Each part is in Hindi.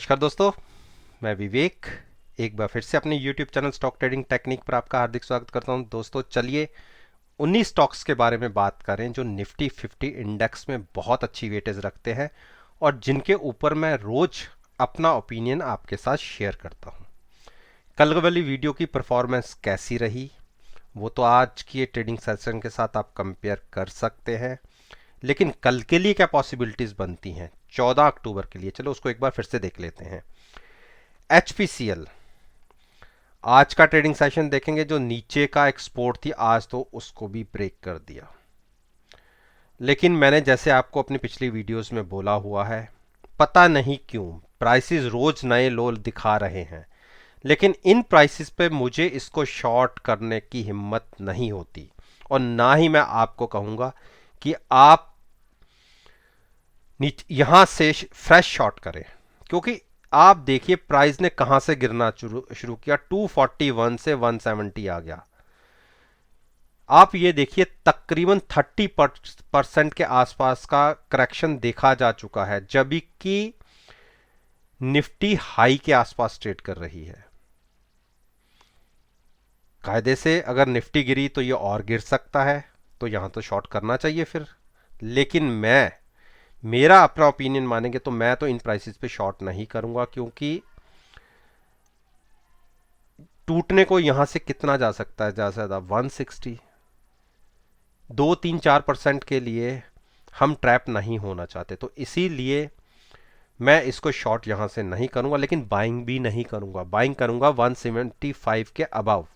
नमस्कार दोस्तों, मैं विवेक एक बार फिर से अपने YouTube channel stock trading technique पर आपका हार्दिक स्वागत करता हूं। दोस्तों चलिए 19 स्टॉक्स के बारे में बात करें जो निफ्टी 50 इंडेक्स में बहुत अच्छी वेटेज रखते हैं और जिनके ऊपर मैं रोज अपना ओपिनियन आपके साथ शेयर करता हूं। कल वाली वीडियो की परफॉर्मेंस कैसी रही वो तो आज की ट्रेडिंग सेशन के साथ आप कंपेयर कर सकते हैं, लेकिन कल के लिए क्या पॉसिबिलिटीज बनती हैं 14 अक्टूबर के लिए, चलो उसको एक बार फिर से देख लेते हैं। HPCL आज का ट्रेडिंग सेशन देखेंगे, जो नीचे का एक्सपोर्ट थी आज तो उसको भी ब्रेक कर दिया। लेकिन मैंने जैसे आपको अपनी पिछली वीडियोस में बोला हुआ है, पता नहीं क्यों प्राइसेस रोज नए लो दिखा रहे हैं, लेकिन इन प्राइसेस पे मुझे इसको शॉर्ट करने की हिम्मत नहीं होती और ना ही मैं आपको कहूंगा कि आप यहां से फ्रेश शॉर्ट करें, क्योंकि आप देखिए प्राइस ने कहां से गिरना शुरू किया। 241 से 170 आ गया। आप ये देखिए तकरीबन 30% के आसपास का करेक्शन देखा जा चुका है, जब कि निफ्टी हाई के आसपास ट्रेड कर रही है। कायदे से अगर निफ्टी गिरी तो ये और गिर सकता है, तो यहां तो शॉर्ट करना चाहिए फिर। लेकिन मेरा अपना ओपिनियन मानेंगे तो मैं तो इन प्राइसेस पे शॉर्ट नहीं करूंगा, क्योंकि टूटने को यहां से कितना जा सकता है, ज्यादा से ज्यादा 160। 2-3-4% के लिए हम ट्रैप नहीं होना चाहते, तो इसीलिए मैं इसको शॉर्ट यहां से नहीं करूंगा, लेकिन बाइंग भी नहीं करूंगा। बाइंग करूंगा 175 के अबव,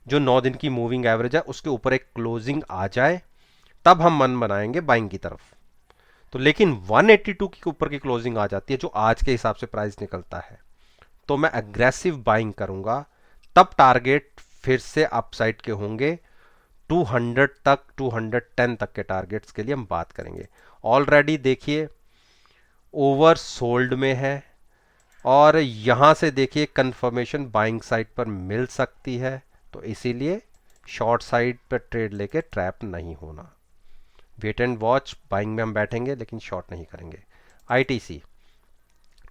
जो 9 दिन की मूविंग एवरेज है उसके ऊपर एक क्लोजिंग आ जाए, तब हम मन बनाएंगे बाइंग की तरफ। तो लेकिन 182 के ऊपर की क्लोजिंग आ जाती है, जो आज के हिसाब से प्राइस निकलता है, तो मैं अग्रेसिव बाइंग करूंगा। तब टारगेट फिर से अपसाइड के होंगे 200 तक, 210 तक के टारगेट्स के लिए हम बात करेंगे। ऑलरेडी देखिए ओवर सोल्ड में है और यहां से देखिए कंफर्मेशन बाइंग साइड पर मिल सकती है, तो इसीलिए शॉर्ट साइड पर ट्रेड लेके ट्रैप नहीं होना। वेट एंड वॉच बाइंग में हम बैठेंगे, लेकिन शॉर्ट नहीं करेंगे। आईटीसी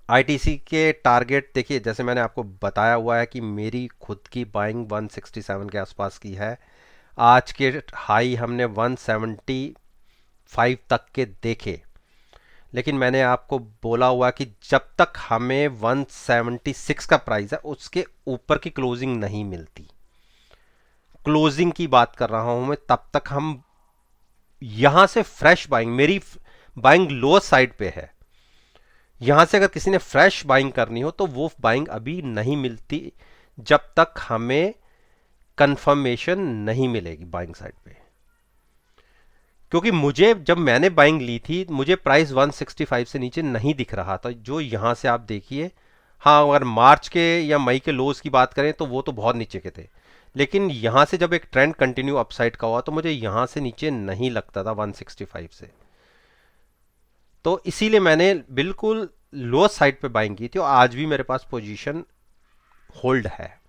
आईटीसी के टारगेट देखिए, जैसे मैंने आपको बताया हुआ है कि मेरी खुद की बाइंग 167 के आसपास की है। आज के हाई हमने 175 तक के देखे, लेकिन मैंने आपको बोला हुआ कि जब तक हमें 176 का प्राइस है उसके ऊपर की क्लोजिंग नहीं मिलती, क्लोजिंग की बात कर रहा हूं मैं, तब तक हम यहां से फ्रेश बाइंग, मेरी बाइंग लोअर साइड पे है। यहां से अगर किसी ने फ्रेश बाइंग करनी हो तो वो बाइंग अभी नहीं मिलती, जब तक हमें कंफर्मेशन नहीं मिलेगी बाइंग साइड पे। क्योंकि मुझे जब मैंने बाइंग ली थी मुझे प्राइस 165 से नीचे नहीं दिख रहा था, जो यहां से आप देखिए। हाँ, अगर मार्च के या मई के लोज की बात करें तो वो तो बहुत नीचे के थे, लेकिन यहां से जब एक ट्रेंड कंटिन्यू अपसाइड का हुआ तो मुझे यहां से नीचे नहीं लगता था 165 से। तो इसीलिए मैंने बिल्कुल लो साइड पे बाइंग की थी और आज भी मेरे पास पोजीशन होल्ड है।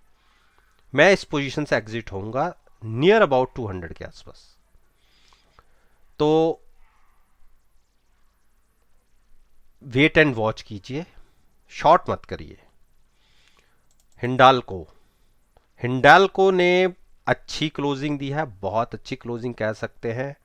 मैं इस पोजीशन से एग्जिट होऊंगा नियर अबाउट 200 के आसपास। तो वेट एंड वॉच कीजिए, शॉर्ट मत करिए। हिंडाल्को हिंडाल्को ने अच्छी क्लोजिंग दी है, बहुत अच्छी क्लोजिंग कह सकते हैं।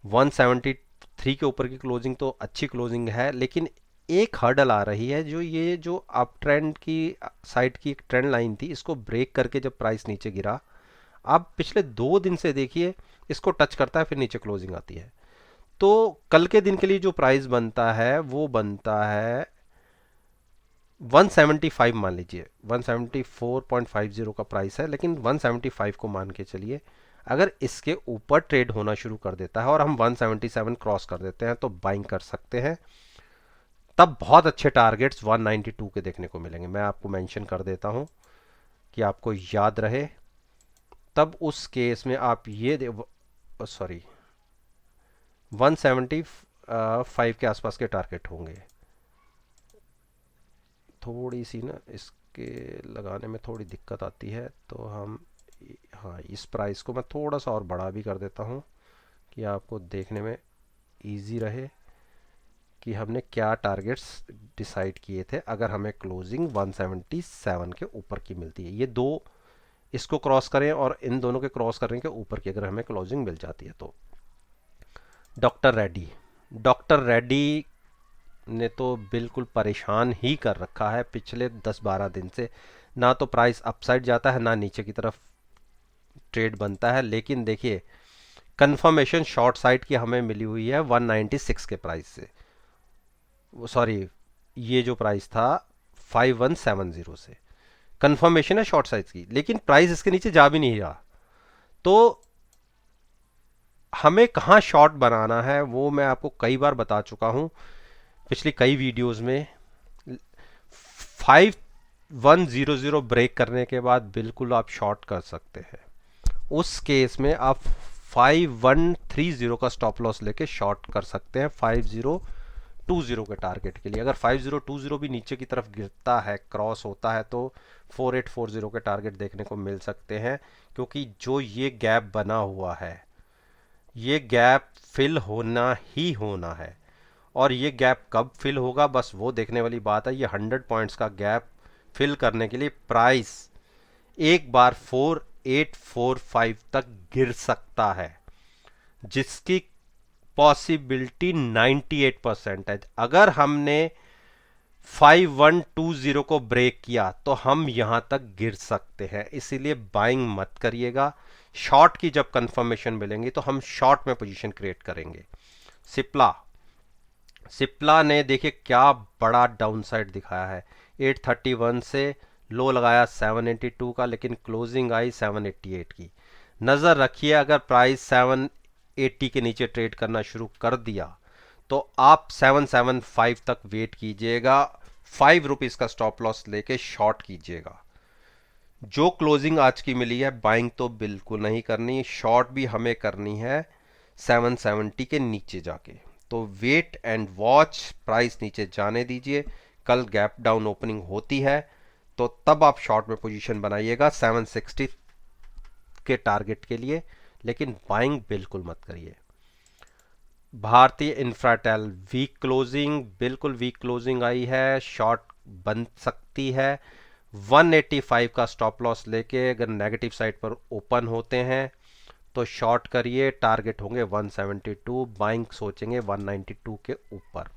173 के ऊपर की क्लोजिंग तो अच्छी क्लोजिंग है, लेकिन एक हर्डल आ रही है, जो ये जो अप ट्रेंड की साइड की एक ट्रेंड लाइन थी, इसको ब्रेक करके जब प्राइस नीचे गिरा, अब पिछले 2 दिन से देखिए इसको टच करता है फिर नीचे क्लोजिंग आती है। तो कल के दिन के लिए जो प्राइस बनता है वो बनता है 175 मान लीजिए। 174.50 का प्राइस है, लेकिन 175 को मान के चलिए। अगर इसके ऊपर ट्रेड होना शुरू कर देता है और हम 177 क्रॉस कर देते हैं तो बाइंग कर सकते हैं। तब बहुत अच्छे टारगेट्स 192 के देखने को मिलेंगे, मैं आपको मेंशन कर देता हूं कि आपको याद रहे। तब उस केस में आप ये सॉरी 175 के आसपास के टारगेट होंगे। थोड़ी सी ना इसके लगाने में थोड़ी दिक्कत आती है, तो हम हाँ इस प्राइस को मैं थोड़ा सा और बड़ा भी कर देता हूँ कि आपको देखने में इजी रहे। कि हमने क्या टारगेट्स डिसाइड किए थे अगर हमें क्लोजिंग 177 के ऊपर की मिलती है। ये दो इसको क्रॉस करें और इन दोनों के क्रॉस करने के ऊपर की अगर हमें क्लोजिंग मिल जाती है तो। डॉक्टर रेड्डी ने तो बिल्कुल परेशान ही कर रखा है पिछले 10-12 दिन से। ना तो प्राइस अपसाइड जाता है ना नीचे की तरफ ट्रेड बनता है। लेकिन देखिए कंफर्मेशन शॉर्ट साइड की हमें मिली हुई है 196 के प्राइस से, वो सॉरी ये जो प्राइस था 5170 से कंफर्मेशन है शॉर्ट साइज की, लेकिन प्राइस इसके नीचे जा भी नहीं रहा। तो हमें कहाँ शॉर्ट बनाना है वो मैं आपको कई बार बता चुका हूं पिछली कई वीडियोस में। 5100 ब्रेक करने के बाद बिल्कुल आप शॉर्ट कर सकते हैं। उस केस में आप 5130 का स्टॉप लॉस लेके शॉर्ट कर सकते हैं 5020 के टारगेट के लिए। अगर 5020 भी नीचे की तरफ गिरता है, क्रॉस होता है, तो 4840 के टारगेट देखने को मिल सकते हैं। क्योंकि जो ये गैप बना हुआ है ये गैप फिल होना ही होना है। और ये गैप कब फिल होगा बस वो देखने वाली बात है। ये 100 पॉइंट्स का गैप फिल करने के लिए प्राइस एक बार 4845 तक गिर सकता है, जिसकी पॉसिबिलिटी 98% है। अगर हमने 5120 को ब्रेक किया तो हम यहां तक गिर सकते हैं, इसीलिए बाइंग मत करिएगा। शॉर्ट की जब कंफर्मेशन मिलेंगी तो हम शॉर्ट में पोजीशन क्रिएट करेंगे। सिप्ला सिप्ला ने देखिए क्या बड़ा डाउनसाइड दिखाया है। 831 से लो लगाया 782 का, लेकिन क्लोजिंग आई 788 की। नजर रखिए अगर प्राइस 780 के नीचे ट्रेड करना शुरू कर दिया तो आप 775 तक वेट कीजिएगा, ₹5 का स्टॉप लॉस लेके शॉर्ट कीजिएगा। जो क्लोजिंग आज की मिली है बाइंग तो बिल्कुल नहीं करनी, शॉर्ट भी हमें करनी है 770 के नीचे जाके। तो वेट एंड वॉच, प्राइस नीचे जाने दीजिए। कल गैप डाउन ओपनिंग होती है तो तब आप शॉर्ट में पोजीशन बनाइएगा 760 के टारगेट के लिए, लेकिन बाइंग बिल्कुल मत करिए। भारतीय इंफ्राटेल वीक क्लोजिंग, बिल्कुल वीक क्लोजिंग आई है, शॉर्ट बन सकती है। 185 का स्टॉप लॉस लेके अगर नेगेटिव साइड पर ओपन होते हैं तो शॉर्ट करिए, टारगेट होंगे 172, बाइंग सोचेंगे 192 के ऊपर।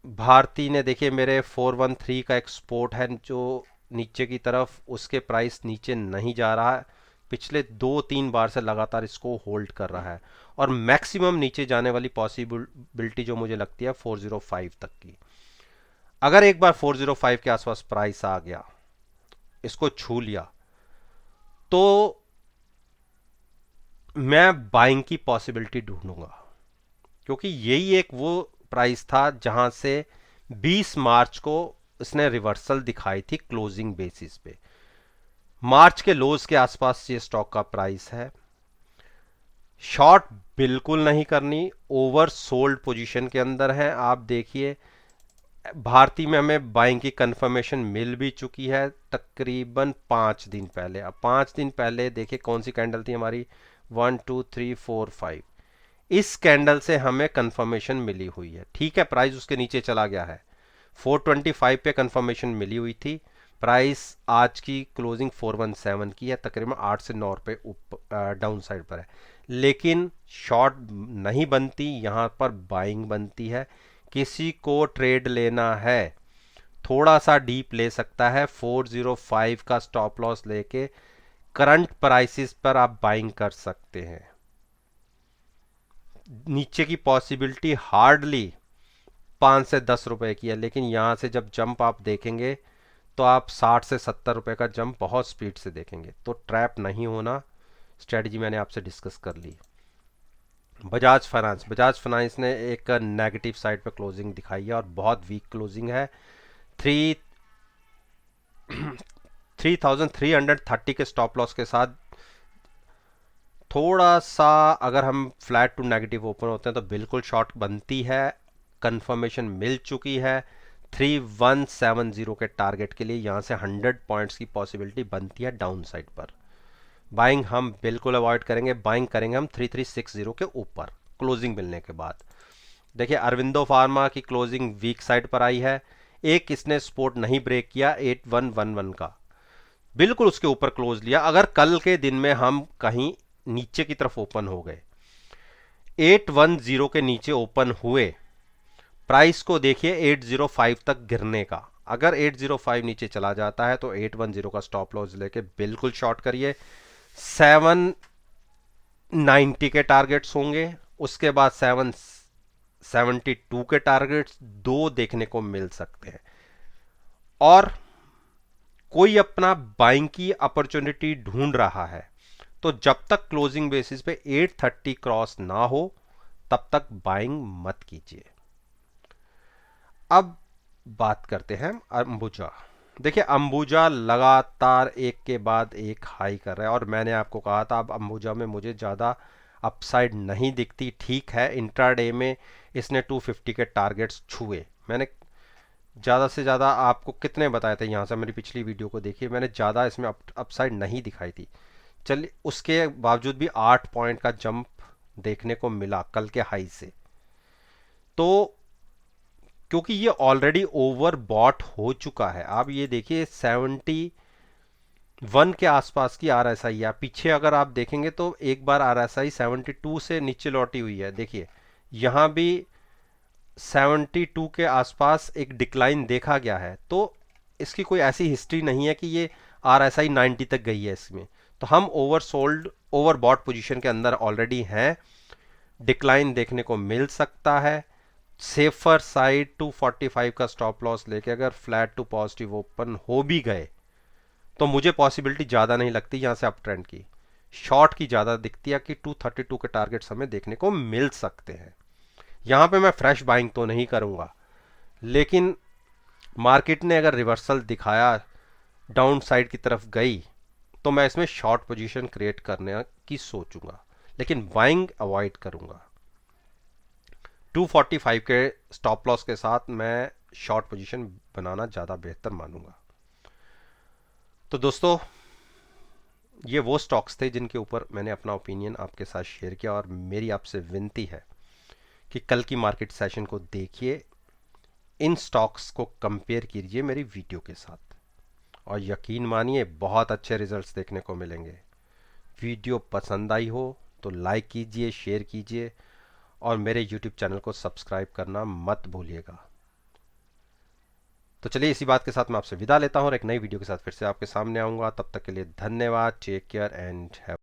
भारती ने देखिए मेरे 413 का एक्सपोर्ट है जो नीचे की तरफ, उसके प्राइस नीचे नहीं जा रहा है, पिछले 2-3 बार से लगातार इसको होल्ड कर रहा है। और मैक्सिमम नीचे जाने वाली पॉसिबिलिटी जो मुझे लगती है 405 तक की। अगर एक बार 405 के आसपास प्राइस आ गया, इसको छू लिया, तो मैं बाइंग की पॉसिबिलिटी ढूंढूंगा। क्योंकि यही एक वो प्राइस था जहां से 20 मार्च को इसने रिवर्सल दिखाई थी क्लोजिंग बेसिस पे। मार्च के लोज के आसपास ये स्टॉक का प्राइस है। शॉर्ट बिल्कुल नहीं करनी, ओवर सोल्ड पोजीशन के अंदर है। आप देखिए भारती में हमें बाइंग की कंफर्मेशन मिल भी चुकी है तकरीबन 5 दिन पहले। अब 5 दिन पहले देखिए कौन सी कैंडल थी हमारी, 1 2 3 4 5। इस कैंडल से हमें कंफर्मेशन मिली हुई है। ठीक है, प्राइस उसके नीचे चला गया है, 425 पे कंफर्मेशन मिली हुई थी। प्राइस आज की क्लोजिंग 417 की है, तकरीबन 8 से 9 रुपए डाउन साइड पर है। लेकिन शॉर्ट नहीं बनती, यहां पर बाइंग बनती है। किसी को ट्रेड लेना है थोड़ा सा डीप ले सकता है, 405 का स्टॉप लॉस लेके करंट प्राइसेस पर आप बाइंग कर सकते हैं। नीचे की पॉसिबिलिटी हार्डली 5 से 10 रुपए की है, लेकिन यहां से जब जंप आप देखेंगे तो आप 60 से 70 रुपए का जंप बहुत स्पीड से देखेंगे। तो ट्रैप नहीं होना, स्ट्रेटजी मैंने आपसे डिस्कस कर ली। बजाज फाइनेंस ने एक नेगेटिव साइड पे क्लोजिंग दिखाई है और बहुत वीक क्लोजिंग है। 3330 के स्टॉप लॉस के साथ थोड़ा सा अगर हम फ्लैट टू नेगेटिव ओपन होते हैं तो बिल्कुल शॉर्ट बनती है। कंफर्मेशन मिल चुकी है 3170 के टारगेट के लिए, यहां से 100 पॉइंट्स की पॉसिबिलिटी बनती है डाउन साइड पर। बाइंग हम बिल्कुल अवॉइड करेंगे, बाइंग करेंगे हम 3360 के ऊपर क्लोजिंग मिलने के बाद। देखिए अरविंदो फार्मा की क्लोजिंग वीक साइड पर आई है, एक इसने सपोर्ट नहीं ब्रेक किया 8111 का, बिल्कुल उसके ऊपर क्लोज लिया। अगर कल के दिन में हम कहीं नीचे की तरफ ओपन हो गए, 810 के नीचे ओपन हुए, प्राइस को देखिए 805 तक गिरने का, अगर 805 नीचे चला जाता है तो 810 का स्टॉप लॉस लेके बिल्कुल शॉर्ट करिए। 790 के टारगेट्स होंगे, उसके बाद 772 के टारगेट्स दो देखने को मिल सकते हैं, और कोई अपना बाइंग की अपॉर्चुनिटी ढूंढ रहा है तो जब तक क्लोजिंग बेसिस पे 830 क्रॉस ना हो तब तक बाइंग मत कीजिए। अब बात करते हैं अंबुजा। देखिए अंबुजा लगातार एक के बाद एक हाई कर रहा है, और मैंने आपको कहा था अब अंबुजा में मुझे ज़्यादा अपसाइड नहीं दिखती। ठीक है, इंट्राडे में इसने 250 के टारगेट्स छुए, मैंने ज़्यादा से ज़्यादा आपको कितने बताए थे, यहाँ से मेरी पिछली वीडियो को देखिए, मैंने ज़्यादा इसमें अपसाइड नहीं दिखाई थी। चलिए उसके बावजूद भी 8 पॉइंट का जंप देखने को मिला कल के हाई से, तो क्योंकि ये ऑलरेडी ओवर बॉट हो चुका है। आप ये देखिए 71 के आसपास की आरएसआई है, पीछे अगर आप देखेंगे तो एक बार आरएसआई 72 से नीचे लौटी हुई है, देखिए यहाँ भी 72 के आसपास एक डिक्लाइन देखा गया है, तो इसकी कोई ऐसी हिस्ट्री नहीं है कि ये आरएसआई 90 तक गई है इसमें। तो हम oversold overbought position के अंदर ऑलरेडी हैं, डिक्लाइन देखने को मिल सकता है। सेफर साइड 245 का स्टॉप लॉस लेके अगर फ्लैट टू पॉजिटिव ओपन हो भी गए तो मुझे पॉसिबिलिटी ज़्यादा नहीं लगती यहाँ से अप ट्रेंड की, शॉर्ट की ज़्यादा दिखती है कि 232 के टारगेट्स हमें देखने को मिल सकते हैं। यहाँ पे मैं फ्रेश बाइंग तो नहीं करूँगा, लेकिन मार्केट ने अगर रिवर्सल दिखाया, डाउन साइड की तरफ गई, तो मैं इसमें शॉर्ट पोजीशन क्रिएट करने की सोचूंगा, लेकिन बाइंग अवॉइड करूंगा। 245 के स्टॉप लॉस के साथ मैं शॉर्ट पोजीशन बनाना ज़्यादा बेहतर मानूंगा। तो दोस्तों ये वो स्टॉक्स थे जिनके ऊपर मैंने अपना ओपिनियन आपके साथ शेयर किया, और मेरी आपसे विनती है कि कल की मार्केट सेशन को देखिए, इन स्टॉक्स को कंपेयर कीजिए मेरी वीडियो के साथ, और यकीन मानिए बहुत अच्छे रिजल्ट्स देखने को मिलेंगे। वीडियो पसंद आई हो तो लाइक कीजिए, शेयर कीजिए, और मेरे यूट्यूब चैनल को सब्सक्राइब करना मत भूलिएगा। तो चलिए इसी बात के साथ मैं आपसे विदा लेता हूँ, और एक नई वीडियो के साथ फिर से आपके सामने आऊँगा। तब तक के लिए धन्यवाद, टेक केयर एंड हैव